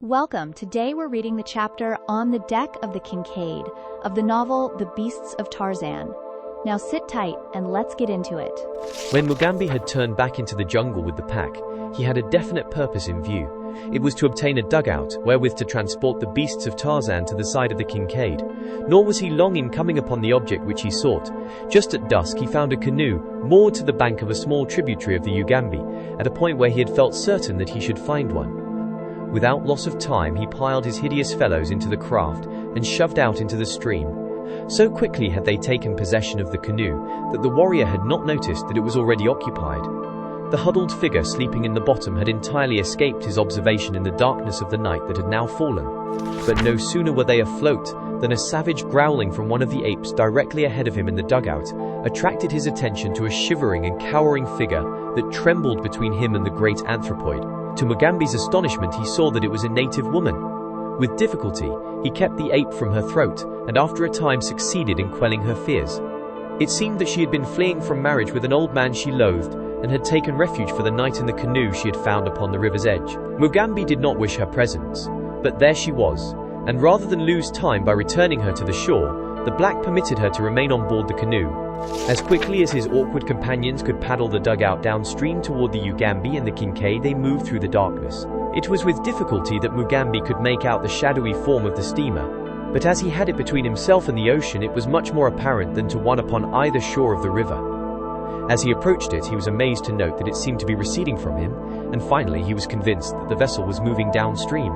Welcome. Today we're reading the chapter On the Deck of the Kincaid of the novel The Beasts of Tarzan. Now sit tight and let's get into it. When Mugambi had turned back into the jungle with the pack, he had a definite purpose in view. It was to obtain a dugout wherewith to transport the beasts of Tarzan to the side of the Kincaid. Nor was he long in coming upon the object which he sought. Just at dusk he found a canoe moored to the bank of a small tributary of the Ugambi, at a point where he had felt certain that he should find one. Without loss of time, he piled his hideous fellows into the craft and shoved out into the stream. So quickly had they taken possession of the canoe that the warrior had not noticed that it was already occupied. The huddled figure sleeping in the bottom had entirely escaped his observation in the darkness of the night that had now fallen. But no sooner were they afloat than a savage growling from one of the apes directly ahead of him in the dugout attracted his attention to a shivering and cowering figure that trembled between him and the great anthropoid. To Mugambi's astonishment, he saw that it was a native woman. With difficulty, he kept the ape from her throat, and after a time succeeded in quelling her fears. It seemed that she had been fleeing from marriage with an old man she loathed, and had taken refuge for the night in the canoe she had found upon the river's edge. Mugambi did not wish her presence, but there she was, and rather than lose time by returning her to the shore, the black permitted her to remain on board the canoe. As quickly as his awkward companions could paddle the dugout downstream toward the Ugambi and the Kincaid, they moved through the darkness. It was with difficulty that Mugambi could make out the shadowy form of the steamer, but as he had it between himself and the ocean, it was much more apparent than to one upon either shore of the river. As he approached it, he was amazed to note that it seemed to be receding from him, and finally he was convinced that the vessel was moving downstream.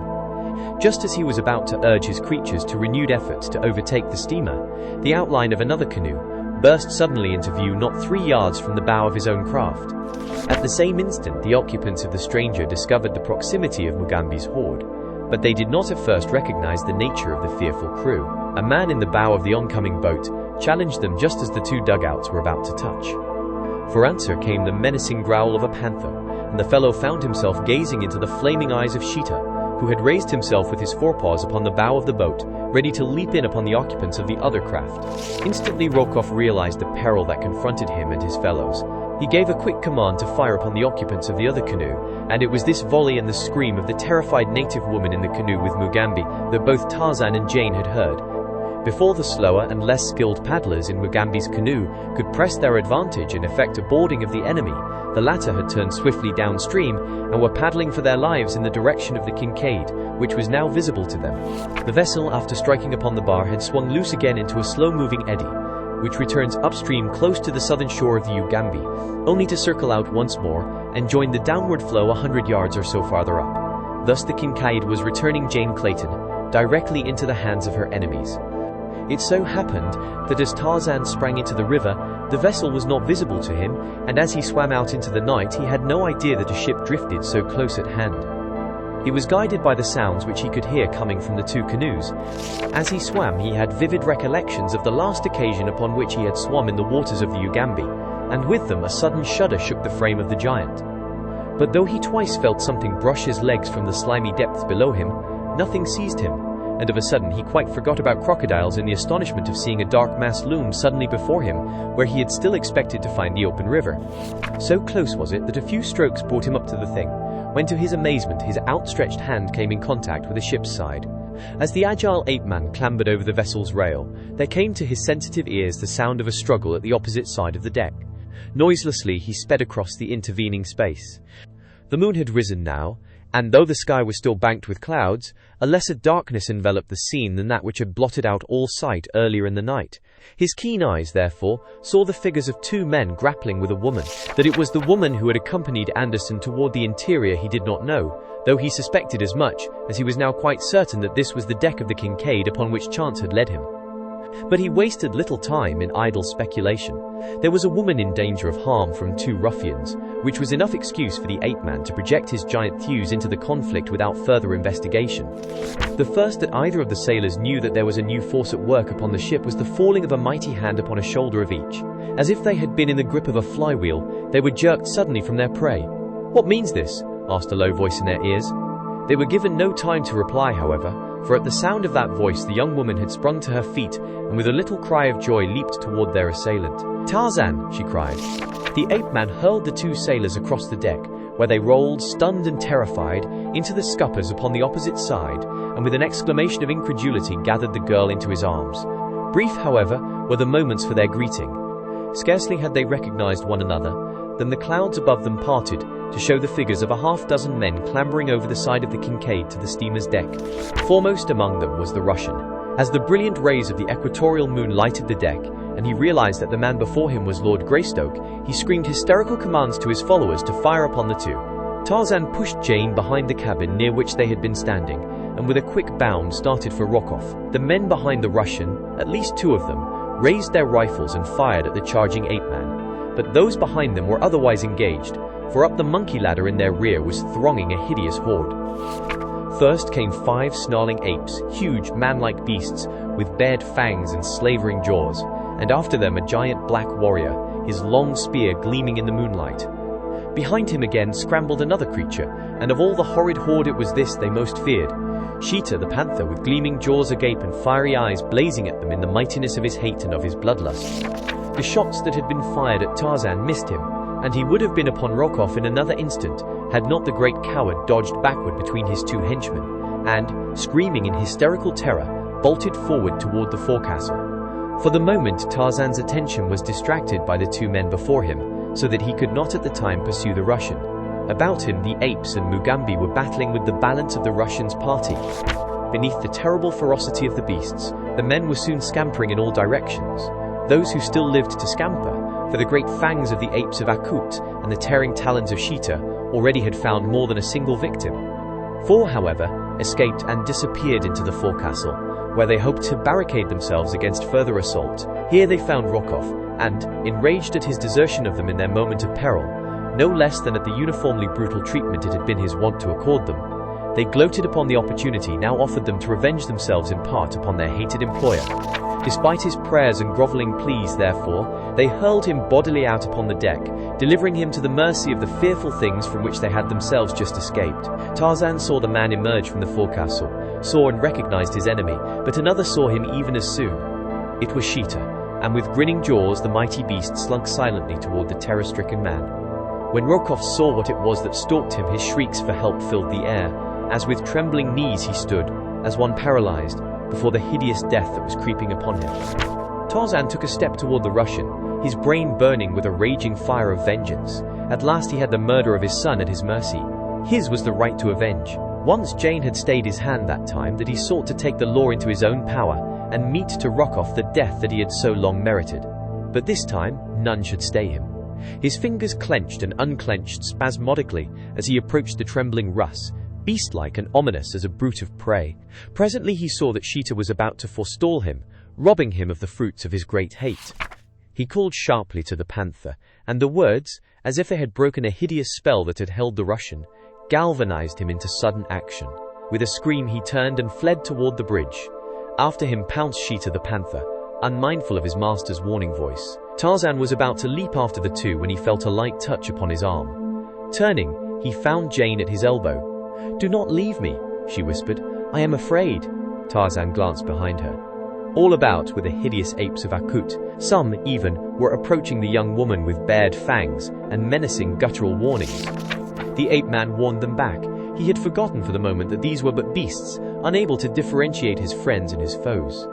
Just as he was about to urge his creatures to renewed efforts to overtake the steamer, the outline of another canoe burst suddenly into view not 3 yards from the bow of his own craft. At the same instant, the occupants of the stranger discovered the proximity of Mugambi's horde, but they did not at first recognize the nature of the fearful crew. A man in the bow of the oncoming boat challenged them just as the two dugouts were about to touch. For answer came the menacing growl of a panther, and the fellow found himself gazing into the flaming eyes of Sheeta, who had raised himself with his forepaws upon the bow of the boat, ready to leap in upon the occupants of the other craft. Instantly Rokoff realized the peril that confronted him and his fellows. He gave a quick command to fire upon the occupants of the other canoe, and it was this volley and the scream of the terrified native woman in the canoe with Mugambi that both Tarzan and Jane had heard. Before the slower and less skilled paddlers in Mugambi's canoe could press their advantage and effect a boarding of the enemy, the latter had turned swiftly downstream and were paddling for their lives in the direction of the Kincaid, which was now visible to them. The vessel, after striking upon the bar, had swung loose again into a slow-moving eddy, which returns upstream close to the southern shore of the Ugambi, only to circle out once more and join the downward flow 100 yards or so farther up. Thus the Kincaid was returning Jane Clayton directly into the hands of her enemies. It so happened that as Tarzan sprang into the river, the vessel was not visible to him, and as he swam out into the night, he had no idea that a ship drifted so close at hand. He was guided by the sounds which he could hear coming from the two canoes. As he swam, he had vivid recollections of the last occasion upon which he had swum in the waters of the Ugambi, and with them a sudden shudder shook the frame of the giant. But though he twice felt something brush his legs from the slimy depths below him, nothing seized him, and of a sudden he quite forgot about crocodiles in the astonishment of seeing a dark mass loom suddenly before him, where he had still expected to find the open river. So close was it that a few strokes brought him up to the thing, when to his amazement his outstretched hand came in contact with the ship's side. As the agile ape-man clambered over the vessel's rail, there came to his sensitive ears the sound of a struggle at the opposite side of the deck. Noiselessly he sped across the intervening space. The moon had risen now, and though the sky was still banked with clouds, a lesser darkness enveloped the scene than that which had blotted out all sight earlier in the night. His keen eyes, therefore, saw the figures of two men grappling with a woman. That it was the woman who had accompanied Anderson toward the interior he did not know, though he suspected as much, as he was now quite certain that this was the deck of the Kincaid upon which chance had led him. But he wasted little time in idle speculation. There was a woman in danger of harm from two ruffians, which was enough excuse for the ape-man to project his giant thews into the conflict without further investigation. The first that either of the sailors knew that there was a new force at work upon the ship was the falling of a mighty hand upon a shoulder of each. As if they had been in the grip of a flywheel, they were jerked suddenly from their prey. "What means this?" asked a low voice in their ears. They were given no time to reply, however, for at the sound of that voice the young woman had sprung to her feet and with a little cry of joy leaped toward their assailant. "Tarzan!" she cried. The ape-man hurled the two sailors across the deck, where they rolled, stunned and terrified, into the scuppers upon the opposite side, and with an exclamation of incredulity gathered the girl into his arms. Brief, however, were the moments for their greeting. Scarcely had they recognized one another than the clouds above them parted to show the figures of a half-dozen men clambering over the side of the Kincaid to the steamer's deck. Foremost among them was the Russian. As the brilliant rays of the equatorial moon lighted the deck, and he realized that the man before him was Lord Greystoke, he screamed hysterical commands to his followers to fire upon the two. Tarzan pushed Jane behind the cabin near which they had been standing, and with a quick bound started for Rokov. The men behind the Russian, at least two of them, raised their rifles and fired at the charging ape-man. But those behind them were otherwise engaged, for up the monkey ladder in their rear was thronging a hideous horde. First came 5 snarling apes, huge man-like beasts with bared fangs and slavering jaws, and after them a giant black warrior, his long spear gleaming in the moonlight. Behind him again scrambled another creature, and of all the horrid horde it was this they most feared. Sheeta the panther, with gleaming jaws agape and fiery eyes blazing at them in the mightiness of his hate and of his bloodlust. The shots that had been fired at Tarzan missed him, and he would have been upon Rokov in another instant had not the great coward dodged backward between his 2 henchmen, and, screaming in hysterical terror, bolted forward toward the forecastle. For the moment Tarzan's attention was distracted by the 2 men before him, so that he could not at the time pursue the Russian. About him the apes and Mugambi were battling with the balance of the Russian's party. Beneath the terrible ferocity of the beasts, the men were soon scampering in all directions. Those who still lived to scamper, for the great fangs of the apes of Akut and the tearing talons of Sheeta already had found more than a single victim. 4, however, escaped and disappeared into the forecastle, where they hoped to barricade themselves against further assault. Here they found Rokov, and, enraged at his desertion of them in their moment of peril, no less than at the uniformly brutal treatment it had been his wont to accord them, they gloated upon the opportunity now offered them to revenge themselves in part upon their hated employer. Despite his prayers and groveling pleas, therefore, they hurled him bodily out upon the deck, delivering him to the mercy of the fearful things from which they had themselves just escaped. Tarzan saw the man emerge from the forecastle, saw and recognized his enemy, but another saw him even as soon. It was Sheeta, and with grinning jaws the mighty beast slunk silently toward the terror-stricken man. When Rokov saw what it was that stalked him, his shrieks for help filled the air, as with trembling knees he stood, as one paralyzed, before the hideous death that was creeping upon him. Tarzan took a step toward the Russian, his brain burning with a raging fire of vengeance. At last he had the murder of his son at his mercy. His was the right to avenge. Once Jane had stayed his hand that time that he sought to take the law into his own power and mete to Rokov the death that he had so long merited. But this time, none should stay him. His fingers clenched and unclenched spasmodically as he approached the trembling Russ, beast-like and ominous as a brute of prey. Presently he saw that Sheeta was about to forestall him, robbing him of the fruits of his great hate. He called sharply to the panther, and the words, as if they had broken a hideous spell that had held the Russian, galvanized him into sudden action. With a scream he turned and fled toward the bridge. After him pounced Sheeta the panther, unmindful of his master's warning voice. Tarzan was about to leap after the two when he felt a light touch upon his arm. Turning, he found Jane at his elbow. "Do not leave me," she whispered. "I am afraid." Tarzan glanced behind her. All about were the hideous apes of Akut. Some, even, were approaching the young woman with bared fangs and menacing guttural warnings. The ape-man warned them back. He had forgotten for the moment that these were but beasts, unable to differentiate his friends and his foes.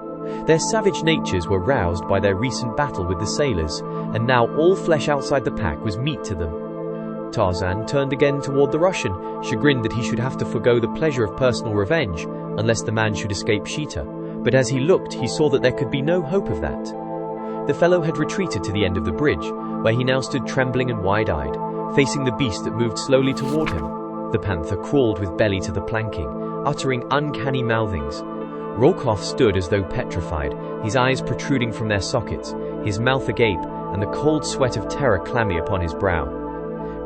Their savage natures were roused by their recent battle with the sailors, and now all flesh outside the pack was meat to them. Tarzan turned again toward the Russian, chagrined that he should have to forgo the pleasure of personal revenge unless the man should escape Sheeta. But as he looked, he saw that there could be no hope of that. The fellow had retreated to the end of the bridge, where he now stood trembling and wide-eyed, facing the beast that moved slowly toward him. The panther crawled with belly to the planking, uttering uncanny mouthings. Rokov stood as though petrified, his eyes protruding from their sockets, his mouth agape, and the cold sweat of terror clammy upon his brow.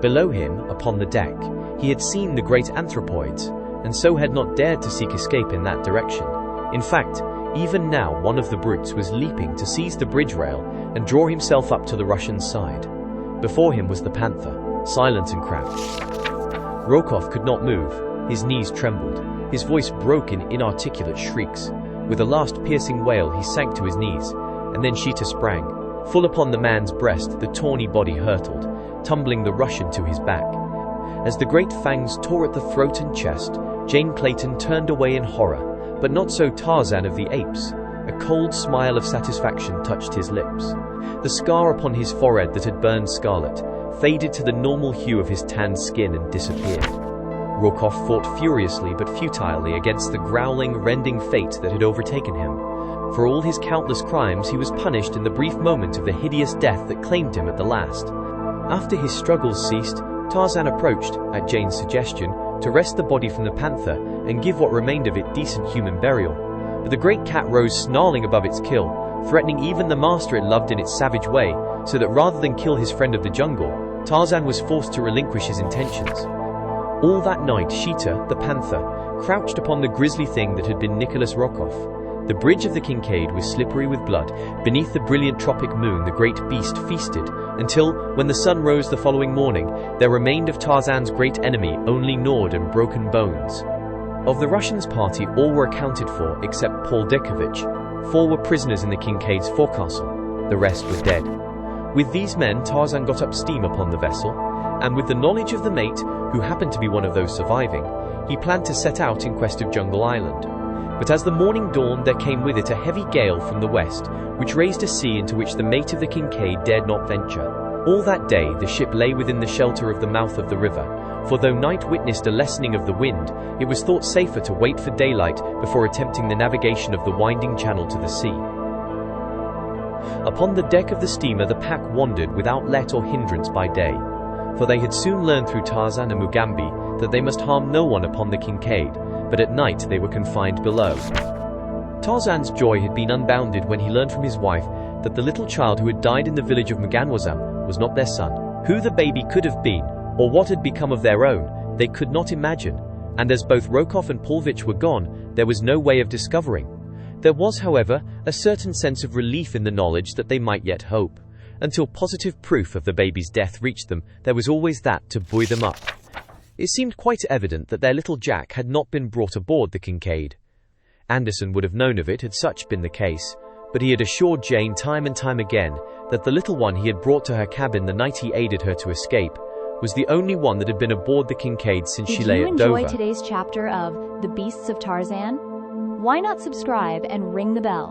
Below him, upon the deck, he had seen the great anthropoids, and so had not dared to seek escape in that direction. In fact, even now one of the brutes was leaping to seize the bridge rail and draw himself up to the Russian's side. Before him was the panther, silent and crouched. Rokov could not move, his knees trembled, his voice broke in inarticulate shrieks. With a last piercing wail he sank to his knees, and then Sheeta sprang. Full upon the man's breast the tawny body hurtled, tumbling the Russian to his back. As the great fangs tore at the throat and chest, Jane Clayton turned away in horror, but not so Tarzan of the Apes. A cold smile of satisfaction touched his lips. The scar upon his forehead that had burned scarlet faded to the normal hue of his tanned skin and disappeared. Rokoff fought furiously but futilely against the growling, rending fate that had overtaken him. For all his countless crimes, he was punished in the brief moment of the hideous death that claimed him at the last. After his struggles ceased, Tarzan approached, at Jane's suggestion, to wrest the body from the panther and give what remained of it decent human burial. But the great cat rose snarling above its kill, threatening even the master it loved in its savage way, so that rather than kill his friend of the jungle, Tarzan was forced to relinquish his intentions. All that night, Sheeta, the panther, crouched upon the grisly thing that had been Nicholas Rokoff. The bridge of the Kincaid was slippery with blood. Beneath the brilliant tropic moon, the great beast feasted, until, when the sun rose the following morning, there remained of Tarzan's great enemy only gnawed and broken bones. Of the Russians' party, all were accounted for except Paul Dekovich. 4 were prisoners in the Kincaid's forecastle. The rest were dead. With these men, Tarzan got up steam upon the vessel, and with the knowledge of the mate, who happened to be one of those surviving, he planned to set out in quest of Jungle Island. But as the morning dawned, there came with it a heavy gale from the west, which raised a sea into which the mate of the Kincaid dared not venture. All that day, the ship lay within the shelter of the mouth of the river, for though night witnessed a lessening of the wind, it was thought safer to wait for daylight before attempting the navigation of the winding channel to the sea. Upon the deck of the steamer, the pack wandered without let or hindrance by day, for they had soon learned through Tarzan and Mugambi that they must harm no one upon the Kincaid, but at night they were confined below. Tarzan's joy had been unbounded when he learned from his wife that the little child who had died in the village of Muganwazam was not their son. Who the baby could have been, or what had become of their own, they could not imagine, and as both Rokoff and Paulvich were gone, there was no way of discovering. There was, however, a certain sense of relief in the knowledge that they might yet hope. Until positive proof of the baby's death reached them, there was always that to buoy them up. It seemed quite evident that their little Jack had not been brought aboard the Kincaid. Anderson would have known of it had such been the case, but he had assured Jane time and time again that the little one he had brought to her cabin the night he aided her to escape was the only one that had been aboard the Kincaid since she lay at Dover. Did you enjoy today's chapter of The Beasts of Tarzan? Why not subscribe and ring the bell?